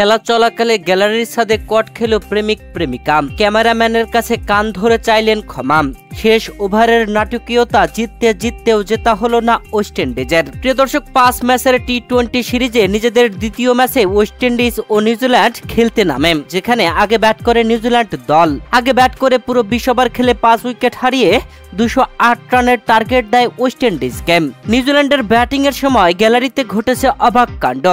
খেলা চলাকালে গ্যালারির ছাদে কট খেল প্রেমিক প্রেমিকা। ক্যামেরাম্যানের কাছে কান ধরে চাইলেন ক্ষমা। শেষ ওভারের নাটকীয়তা জিততেও জেতা হলো না ওয়েস্ট ইন্ডিজের। প্রিয় দর্শক, 5 ম্যাচের টি-20 সিরিজে নিজেদের দ্বিতীয় ম্যাচে ওয়েস্ট ইন্ডিজ ও নিউজিল্যান্ড খেলতে নামে, যেখানে আগে ব্যাট করে নিউজিল্যান্ড দল। আগে ব্যাট করে পুরো 20 ওভার খেলে 5 উইকেট হারিয়ে 208 রানের টার্গেট দেয় ওয়েস্ট ইন্ডিজকে। নিউজিল্যান্ডের ব্যাটিং এর সময় গ্যালারিতে ঘটেছে অবাক কাণ্ড।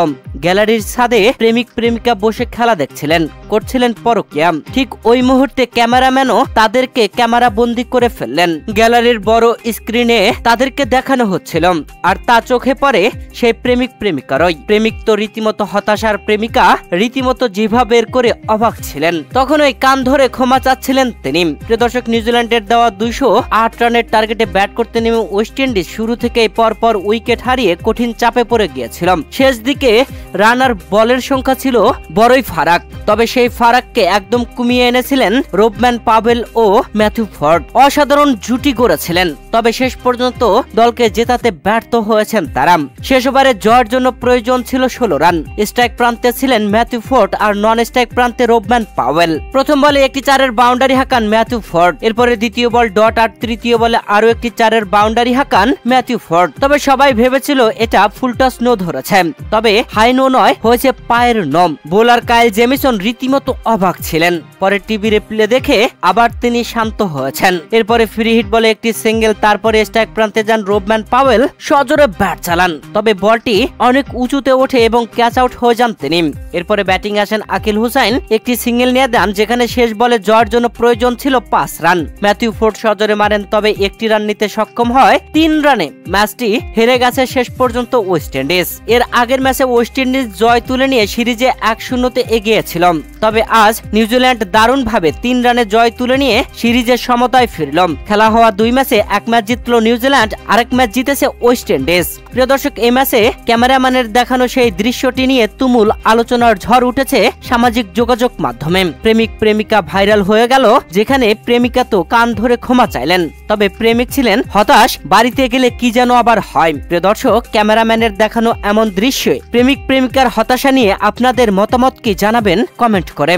গ্যালারির ছাদে প্রেমিক প্রেমিকা বসে খেলা দেখছিলেন, করছিলেন পরকীয়া। ঠিক ওই মুহূর্তে ক্যামেরাম্যানও তাদেরকে ক্যামেরা বন্দি করে ফেললেন। গ্যালারির বড় স্ক্রিনে তাদেরকে দেখানো হচ্ছিল, আর তা চোখে পড়ে সেই প্রেমিক প্রেমিকারই। প্রেমিক তো রীতিমতো হতাশার, প্রেমিকা রীতিমতো জিভা বের করে অবাক ছিলেন। তখন ওই কান ধরে ক্ষমা চাচ্ছিলেন তিনি। প্রিয় দর্শক, নিউজিল্যান্ডের দেওয়া 208 রানের টার্গেটে ব্যাট করতে নেমে ওয়েস্ট ইন্ডিজ শুরু থেকেই পরপর উইকেট হারিয়ে কঠিন চাপে পড়ে গিয়েছিল। শেষ দিকে রান আর বলের সংখ্যা ছিল বড়ই ফারাক, তবে সেই ফারাককে একদম কমিয়ে এনেছিলেন রোবম্যান পাওয়েল ও ম্যাথিউ ফোর্ড। অসাধারণ জুটি গড়েছিলেন, তবে শেষ পর্যন্ত দলকে জেতাতে ব্যর্থ হয়েছেন তারা। শেষ ওভারে জয়ের জন্য প্রয়োজন ছিল 16 রান। স্ট্রাইক প্রান্তে ছিলেন ম্যাথিউ ফোর্ড আর নন স্ট্রাইক প্রান্তে রোবম্যান পাওয়েল। প্রথম বলে একটি 4-এর বাউন্ডারি হাঁকান ম্যাথিউ ফোর্ড, এরপরে দ্বিতীয় বল ডট আর তৃতীয় বলে আরো একটি 4-এর বাউন্ডারি হাঁকান ম্যাথিউ ফোর্ড। তবে সবাই ভেবেছিল এটা ফুলটস নো ধরেছে, তবে হাই নো নয়, হয়েছে পায়ের নম। বোলার কাইল জেমিসন রীতিমতো অবাক ছিলেন। পরে টিভি রিপ্লে দেখে আবার তিনি শান্ত হয়েছেন। এরপরে ফ্রি হিট বলে একটি সিঙ্গেল, তারপরে স্ট্রাইক প্রান্তে যান রোবম্যান পাওয়েল, সজোরে ব্যাট চালান, তবে বলটি অনেক উঁচুতে ওঠে এবং ক্যাচ আউট হয়ে যান তিনি। এরপরে ব্যাটিং আসেন আকিল হুসাইন, একটি সিঙ্গেল নিয়ে দেন, যেখানে শেষ বলে জয়ের জন্য প্রয়োজন ছিল 5 রান। ম্যাথিউ ফোর্ড সজোরে মারেন, তবে একটি রান নিতে সক্ষম হয়। 3 রানে ম্যাচটি হেরে গেছে শেষ পর্যন্ত ওয়েস্ট ইন্ডিজ। এর আগের ম্যাচে ওয়েস্ট ইন্ডিজ জয় তুলে নিয়ে সিরিজে 1-0 এগিয়েছিল, তবে আজ নিউজিল্যান্ড দারুণভাবে 3 রানে জয় তুলে নিয়ে সিরিজের সমতায় ফিরল। খেলা হওয়া 2 ম্যাচে 1 ম্যাচ জিতল নিউজিল্যান্ড, আরেক ম্যাচ জিতেছে ওয়েস্ট ইন্ডিজ। প্রিয় দর্শক, এই ম্যাচে ক্যামেরাম্যানের দেখানো সেই দৃশ্যটি নিয়ে তুমুল আলোচনার ঝড় উঠেছে সামাজিক যোগাযোগ মাধ্যমে। প্রেমিক প্রেমিকা ভাইরাল হয়ে গেল, যেখানে প্রেমিকা তো কান ধরে ক্ষমা চাইলেন, তবে প্রেমিক ছিলেন হতাশ, বাড়িতে গেলে কি যেন আবার হয়। প্রিয় দর্শক, ক্যামেরাম্যানের দেখানো এমন দৃশ্যে প্রেমিক প্রেমিকার হতাশা নিয়ে আপনাদের মতামত কি জানাবেন কমেন্ট করে।